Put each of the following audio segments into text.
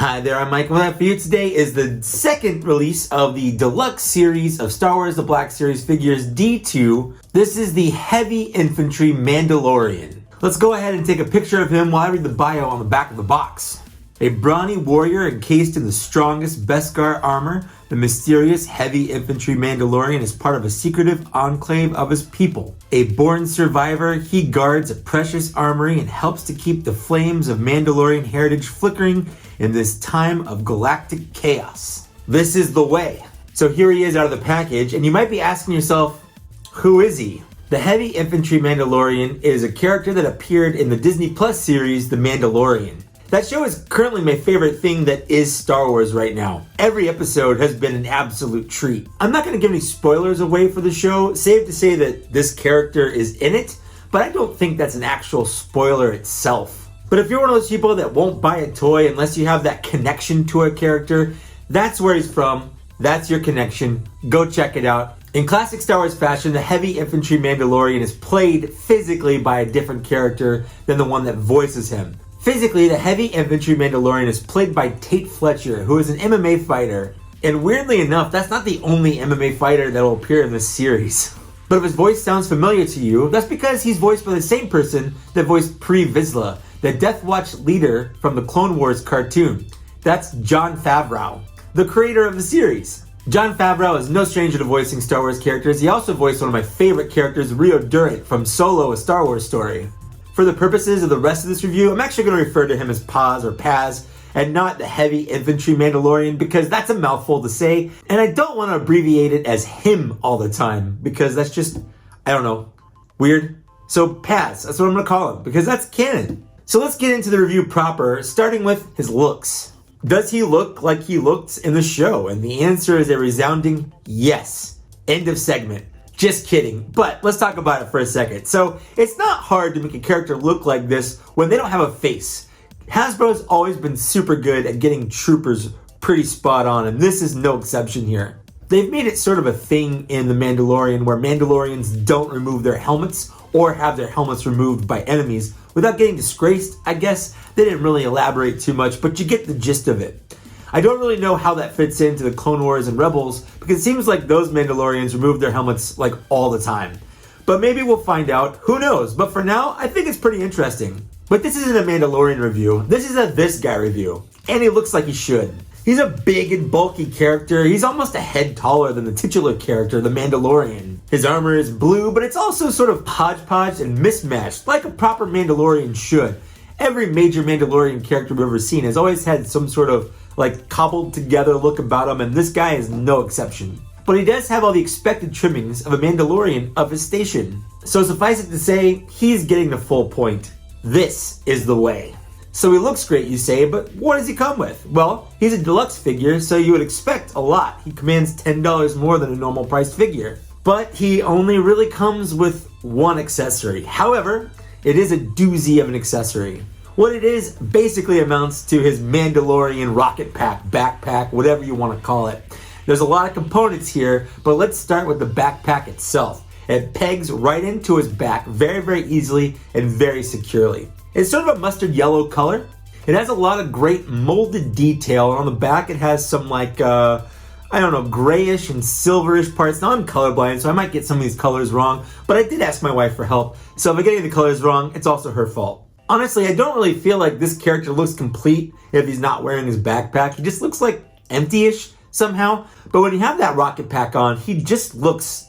Hi there, I'm Mike. What I have for you today is the second release of the deluxe series of Star Wars The Black Series figures D2. This is the Heavy Infantry Mandalorian. Let's go ahead and take a picture of him while I read the bio on the back of the box. A brawny warrior encased in the strongest Beskar armor, the mysterious Heavy Infantry Mandalorian is part of a secretive enclave of his people. A born survivor, he guards a precious armory and helps to keep the flames of Mandalorian heritage flickering in this time of galactic chaos. This is the way. So here he is out of the package, and you might be asking yourself, who is he? The Heavy Infantry Mandalorian is a character that appeared in the Disney Plus series, The Mandalorian. That show is currently my favorite thing that is Star Wars right now. Every episode has been an absolute treat. I'm not going to give any spoilers away for the show, save to say that this character is in it, but I don't think that's an actual spoiler itself. But if you're one of those people that won't buy a toy unless you have that connection to a character, that's where he's from. That's your connection. Go check it out. In classic Star Wars fashion, the Heavy Infantry Mandalorian is played physically by a different character than the one that voices him. Physically, the Heavy Infantry Mandalorian is played by Tate Fletcher, who is an MMA fighter. And weirdly enough, that's not the only MMA fighter that will appear in this series. But if his voice sounds familiar to you, that's because he's voiced by the same person that voiced Paz Vizla, the Death Watch leader from the Clone Wars cartoon. That's Jon Favreau, the creator of the series. Jon Favreau is no stranger to voicing Star Wars characters. He also voiced one of my favorite characters, Rio Durant, from Solo: A Star Wars Story. For the purposes of the rest of this review, I'm actually going to refer to him as Paz or Paz, and not the Heavy Infantry Mandalorian, because that's a mouthful to say, and I don't want to abbreviate it as him all the time, because that's just, I don't know, weird. So Paz, that's what I'm going to call him, because that's canon. So let's get into the review proper, starting with his looks. Does he look like he looked in the show? And the answer is a resounding yes. End of segment. Just kidding, but let's talk about it for a second. So it's not hard to make a character look like this when they don't have a face. Hasbro's always been super good at getting troopers pretty spot on, and this is no exception here. They've made it sort of a thing in The Mandalorian where Mandalorians don't remove their helmets or have their helmets removed by enemies without getting disgraced. I guess they didn't really elaborate too much, but you get the gist of it. I don't really know how that fits into the Clone Wars and Rebels, because it seems like those Mandalorians remove their helmets like all the time. But maybe we'll find out, who knows, but for now, I think it's pretty interesting. But this isn't a Mandalorian review, this is a This Guy review, and he looks like he should. He's a big and bulky character. He's almost a head taller than the titular character, the Mandalorian. His armor is blue, but it's also sort of hodgepodge and mismatched, like a proper Mandalorian should. Every major Mandalorian character we've ever seen has always had some sort of like cobbled together look about him, and this guy is no exception. But he does have all the expected trimmings of a Mandalorian of his station. So suffice it to say, he's getting the full point. This is the way. So he looks great, you say, but what does he come with? Well, he's a deluxe figure, so you would expect a lot. He commands $10 more than a normal priced figure. But he only really comes with one accessory. However, it is a doozy of an accessory. What it is basically amounts to his Mandalorian rocket pack, backpack, whatever you want to call it. There's a lot of components here, but let's start with the backpack itself. It pegs right into his back very, very easily and very securely. It's sort of a mustard yellow color. It has a lot of great molded detail, and on the back it has some grayish and silverish parts. Now I'm colorblind, so I might get some of these colors wrong, but I did ask my wife for help, so if I'm getting the colors wrong, it's also her fault. Honestly, I don't really feel like this character looks complete if he's not wearing his backpack. He just looks like empty-ish somehow, but when you have that rocket pack on, he just looks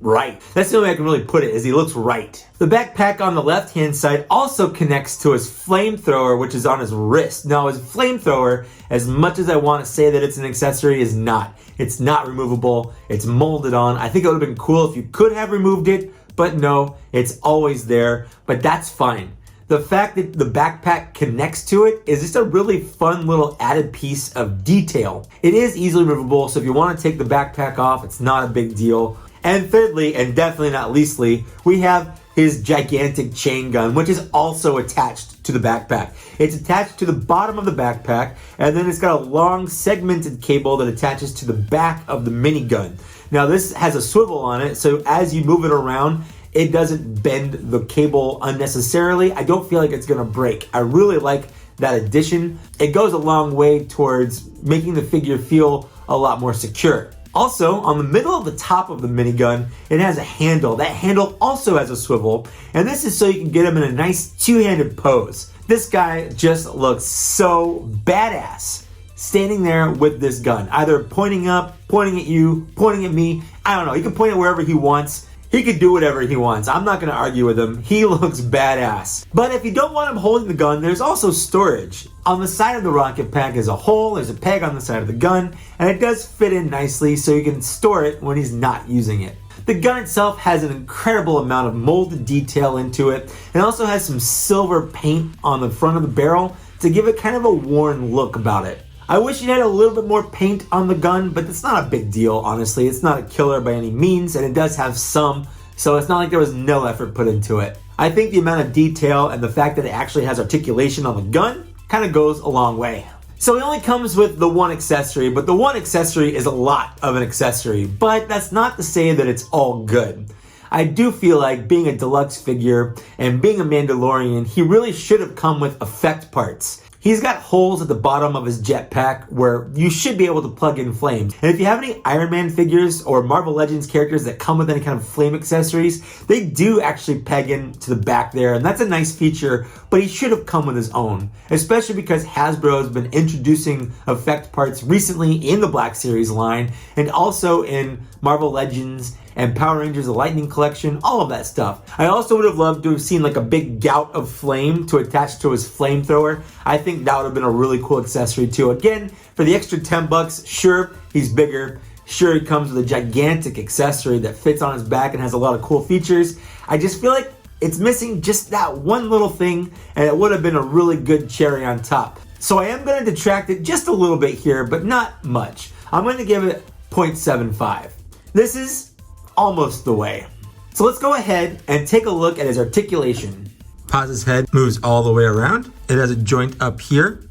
right. That's the only way I can really put it, is he looks right. The backpack on the left-hand side also connects to his flamethrower, which is on his wrist. Now, his flamethrower, as much as I want to say that it's an accessory, is not. It's not removable. It's molded on. I think it would have been cool if you could have removed it, but no, it's always there, but that's fine. The fact that the backpack connects to it is just a really fun little added piece of detail. It is easily removable, so if you want to take the backpack off, it's not a big deal. And thirdly, and definitely not leastly, we have his gigantic chain gun, which is also attached to the backpack. It's attached to the bottom of the backpack, and then it's got a long segmented cable that attaches to the back of the minigun. Now this has a swivel on it, so as you move it around, it doesn't bend the cable unnecessarily. I don't feel like it's gonna break. I really like that addition, it goes a long way towards making the figure feel a lot more secure. Also, on the middle of the top of the minigun, it has a handle. That handle also has a swivel, and this is so you can get him in a nice two-handed pose. This guy just looks so badass standing there with this gun, either pointing up, pointing at you, pointing at me. I don't know, he can point it wherever he wants. He could do whatever he wants. I'm not going to argue with him. He looks badass. But if you don't want him holding the gun, there's also storage. On the side of the rocket pack is a hole. There's a peg on the side of the gun, and it does fit in nicely so you can store it when he's not using it. The gun itself has an incredible amount of molded detail into it, and also has some silver paint on the front of the barrel to give it kind of a worn look about it. I wish it had a little bit more paint on the gun, but it's not a big deal, honestly. It's not a killer by any means, and it does have some, so it's not like there was no effort put into it. I think the amount of detail and the fact that it actually has articulation on the gun kind of goes a long way. So it only comes with the one accessory, but the one accessory is a lot of an accessory, but that's not to say that it's all good. I do feel like being a deluxe figure and being a Mandalorian, he really should have come with effect parts. He's got holes at the bottom of his jetpack where you should be able to plug in flames. And if you have any Iron Man figures or Marvel Legends characters that come with any kind of flame accessories, they do actually peg in to the back there, and that's a nice feature, but he should have come with his own, especially because Hasbro has been introducing effect parts recently in the Black Series line and also in Marvel Legends and Power Rangers The Lightning Collection, all of that stuff. I also would have loved to have seen like a big gout of flame to attach to his flamethrower. I think that would have been a really cool accessory too. Again, for the extra $10, sure, he's bigger. Sure, he comes with a gigantic accessory that fits on his back and has a lot of cool features. I just feel like it's missing just that one little thing, and it would have been a really good cherry on top. So I am going to detract it just a little bit here, but not much. I'm going to give it 0.75. This is almost the way. So let's go ahead and take a look at his articulation. Paz's head moves all the way around. It has a joint up here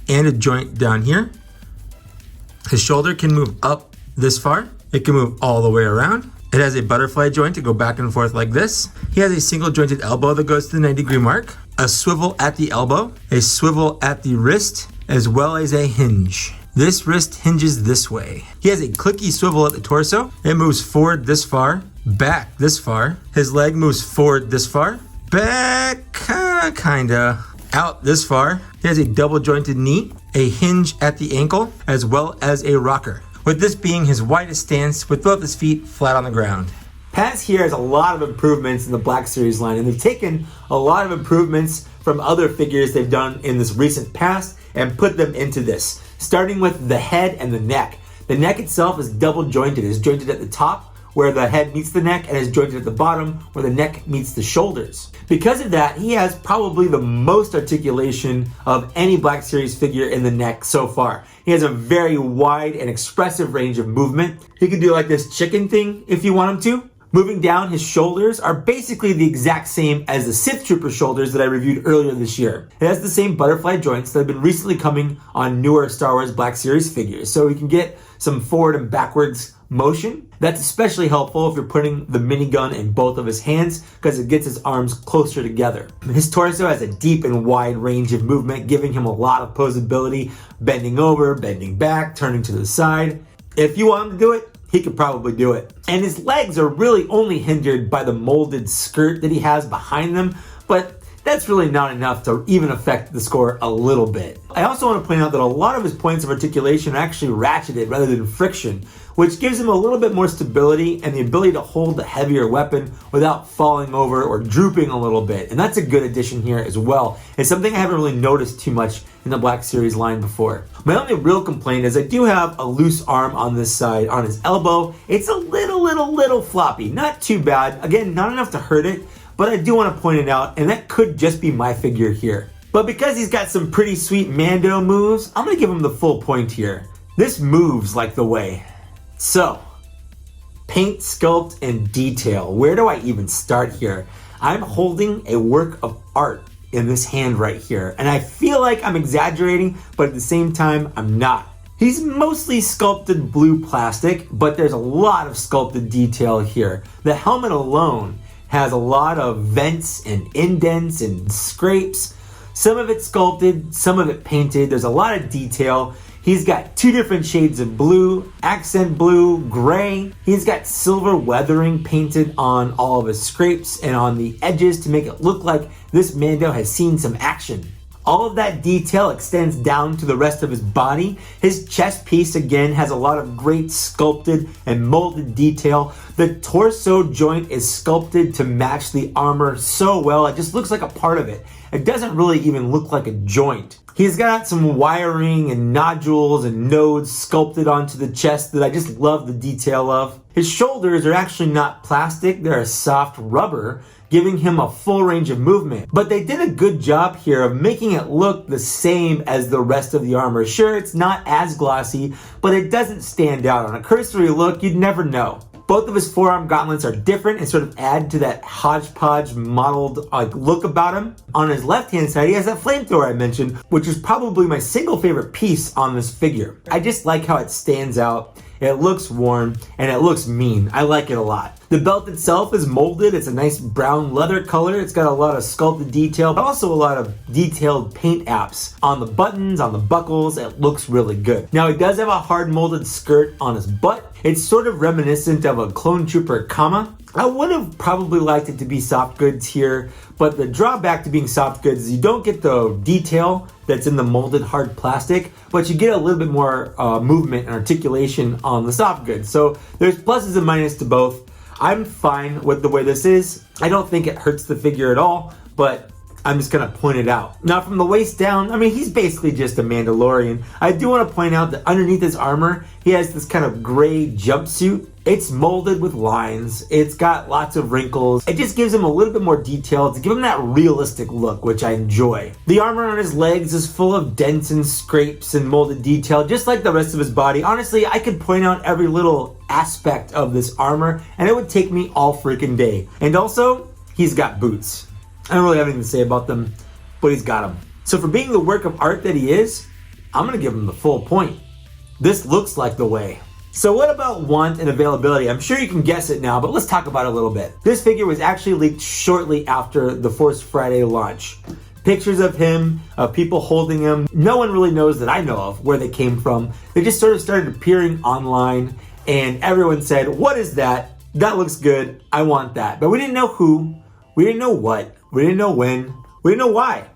and a joint down here. His shoulder can move up this far. It can move all the way around. It has a butterfly joint to go back and forth like this. He has a single jointed elbow that goes to the 90-degree mark, a swivel at the elbow, a swivel at the wrist, as well as a hinge. This wrist hinges this way. He has a clicky swivel at the torso. It moves forward this far, back this far. His leg moves forward this far, back kinda, out this far. He has a double jointed knee, a hinge at the ankle, as well as a rocker, with this being his widest stance with both his feet flat on the ground. Paz here has a lot of improvements in the Black Series line, and they've taken a lot of improvements from other figures they've done in this recent past and put them into this. Starting with the head and the neck. The neck itself is double jointed. It's jointed at the top where the head meets the neck and is jointed at the bottom where the neck meets the shoulders. Because of that, he has probably the most articulation of any Black Series figure in the neck so far. He has a very wide and expressive range of movement. He can do like this chicken thing if you want him to. Moving down, his shoulders are basically the exact same as the Sith Trooper shoulders that I reviewed earlier this year. It has the same butterfly joints that have been recently coming on newer Star Wars Black Series figures, so you can get some forward and backwards motion. That's especially helpful if you're putting the minigun in both of his hands because it gets his arms closer together. His torso has a deep and wide range of movement, giving him a lot of posability, bending over, bending back, turning to the side. If you want him to do it, he could probably do it. And his legs are really only hindered by the molded skirt that he has behind them, but that's really not enough to even affect the score a little bit. I also want to point out that a lot of his points of articulation are actually ratcheted rather than friction, which gives him a little bit more stability and the ability to hold the heavier weapon without falling over or drooping a little bit. And that's a good addition here as well. It's something I haven't really noticed too much in the Black Series line before. My only real complaint is I do have a loose arm on this side, on his elbow. It's a little floppy. Not too bad. Again, not enough to hurt it, but I do want to point it out, and that could just be my figure here. But because he's got some pretty sweet Mando moves, I'm going to give him the full point here. This moves like the way. So, paint, sculpt, and detail. Where do I even start here? I'm holding a work of art in this hand right here, and I feel like I'm exaggerating, but at the same time, I'm not. He's mostly sculpted blue plastic, but there's a lot of sculpted detail here. The helmet alone has a lot of vents and indents and scrapes, Some of it sculpted, some of it painted. There's a lot of detail. He's got 2 different shades of blue, accent blue, gray. He's got silver weathering painted on all of his scrapes and on the edges to make it look like this Mando has seen some action. All of that detail extends down to the rest of his body. His chest piece, again, has a lot of great sculpted and molded detail. The torso joint is sculpted to match the armor so well. It just looks like a part of it. It doesn't really even look like a joint. He's got some wiring and nodules and nodes sculpted onto the chest that I just love the detail of. His shoulders are actually not plastic, they're a soft rubber, giving him a full range of movement. But they did a good job here of making it look the same as the rest of the armor. Sure, it's not as glossy, but it doesn't stand out. On a cursory look, you'd never know. Both of his forearm gauntlets are different and sort of add to that hodgepodge modeled look about him. On his left-hand side, he has that flamethrower I mentioned, which is probably my single favorite piece on this figure. I just like how it stands out. It looks worn and it looks mean. I like it a lot. The belt itself is molded. It's a nice brown leather color. It's got a lot of sculpted detail, but also a lot of detailed paint apps on the buttons, on the buckles. It looks really good. Now, he does have a hard molded skirt on his butt. It's sort of reminiscent of a Clone Trooper Kama. I would have probably liked it to be soft goods here, but the drawback to being soft goods is you don't get the detail that's in the molded hard plastic, but you get a little bit more movement and articulation on the soft goods. So there's pluses and minuses to both. I'm fine with the way this is. I don't think it hurts the figure at all, but I'm just gonna point it out. Now from the waist down, I mean, he's basically just a Mandalorian. I do want to point out that underneath his armor, he has this kind of gray jumpsuit. It's molded with lines. It's got lots of wrinkles. It just gives him a little bit more detail to give him that realistic look, which I enjoy. The armor on his legs is full of dents and scrapes and molded detail, just like the rest of his body. Honestly, I could point out every little aspect of this armor, and it would take me all freaking day. And also, he's got boots. I don't really have anything to say about them, but he's got them. So for being the work of art that he is, I'm gonna give him the full point. This looks like the way. So what about want and availability? I'm sure you can guess it now, but let's talk about it a little bit. This figure was actually leaked shortly after the Force Friday launch. Pictures of him, of people holding him. No one really knows that I know of where they came from. They just sort of started appearing online and everyone said, what is that? That looks good, I want that. But we didn't know who, we didn't know what, we didn't know when, we didn't know why.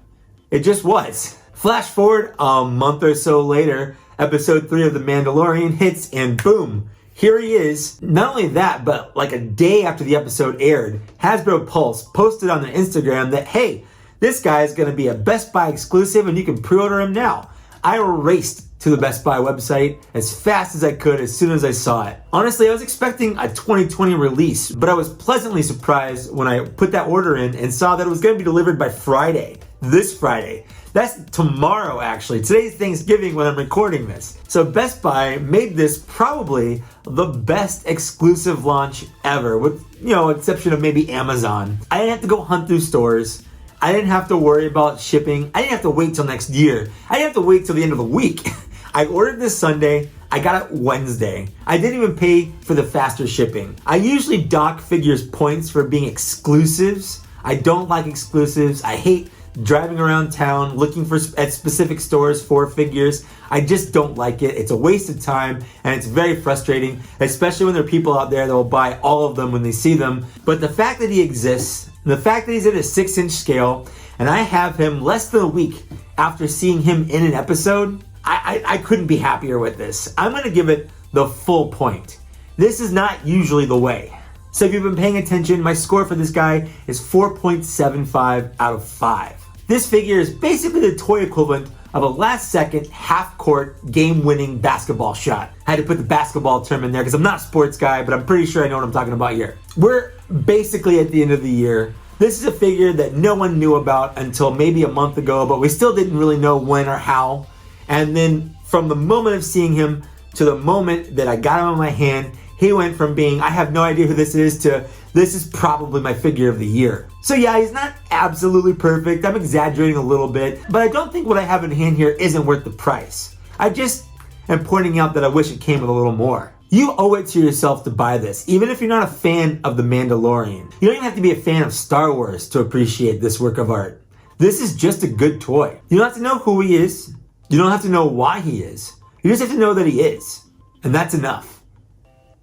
It just was. Flash forward a month or so later, episode 3 of The Mandalorian hits and boom, here he is. Not only that, but like a day after the episode aired, Hasbro Pulse posted on their Instagram that, hey, this guy is gonna be a Best Buy exclusive and you can pre-order him now. I raced to the Best Buy website as fast as I could as soon as I saw it. Honestly, I was expecting a 2020 release, but I was pleasantly surprised when I put that order in and saw that it was gonna be delivered by Friday, this Friday. That's tomorrow, actually. Today's Thanksgiving when I'm recording this. So Best Buy made this probably the best exclusive launch ever, with, exception of maybe Amazon. I didn't have to go hunt through stores. I didn't have to worry about shipping. I didn't have to wait till next year. I didn't have to wait till the end of the week. I ordered this Sunday. I got it Wednesday. I didn't even pay for the faster shipping. I usually dock figures points for being exclusives. I don't like exclusives. I hate driving around town looking at specific stores for figures. I just don't like it. It's a waste of time and it's very frustrating, especially when there are people out there that will buy all of them when they see them. But the fact that he exists, the fact that he's at a 6-inch scale, and I have him less than a week after seeing him in an episode, I couldn't be happier with this. I'm gonna give it the full point. This is not usually the way. So if you've been paying attention, my score for this guy is 4.75 out of 5. This figure is basically the toy equivalent of a last-second, half-court, game-winning basketball shot. I had to put the basketball term in there because I'm not a sports guy, but I'm pretty sure I know what I'm talking about here. We're basically at the end of the year. This is a figure that no one knew about until maybe a month ago, but we still didn't really know when or how. And then from the moment of seeing him to the moment that I got him in my hand, he went from being, I have no idea who this is, to this is probably my figure of the year. So yeah, he's not absolutely perfect. I'm exaggerating a little bit, but I don't think what I have in hand here isn't worth the price. I just am pointing out that I wish it came with a little more. You owe it to yourself to buy this, even if you're not a fan of The Mandalorian. You don't even have to be a fan of Star Wars to appreciate this work of art. This is just a good toy. You don't have to know who he is. You don't have to know why he is. You just have to know that he is. And that's enough.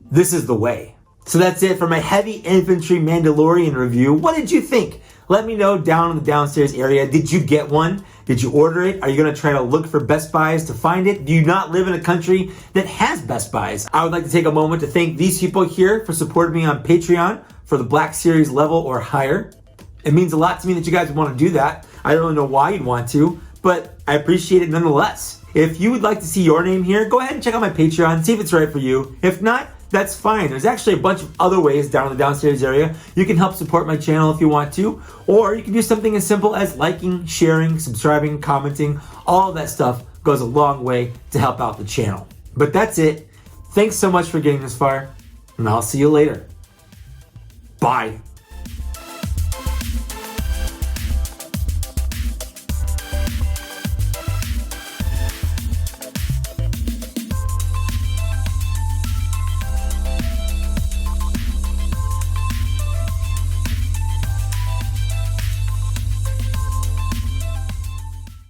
This is the way. So that's it for my Heavy Infantry Mandalorian review. What did you think? Let me know down in the downstairs area. Did you get one? Did you order it? Are you going to try to look for Best Buys to find it? Do you not live in a country that has Best Buys? I would like to take a moment to thank these people here for supporting me on Patreon for the Black Series level or higher. It means a lot to me that you guys would want to do that. I don't know why you'd want to, but I appreciate it nonetheless. If you would like to see your name here, go ahead and check out my Patreon, see if it's right for you. If not, that's fine. There's actually a bunch of other ways down in the downstairs area. You can help support my channel if you want to, or you can do something as simple as liking, sharing, subscribing, commenting. All of that stuff goes a long way to help out the channel. But that's it. Thanks so much for getting this far, and I'll see you later. Bye.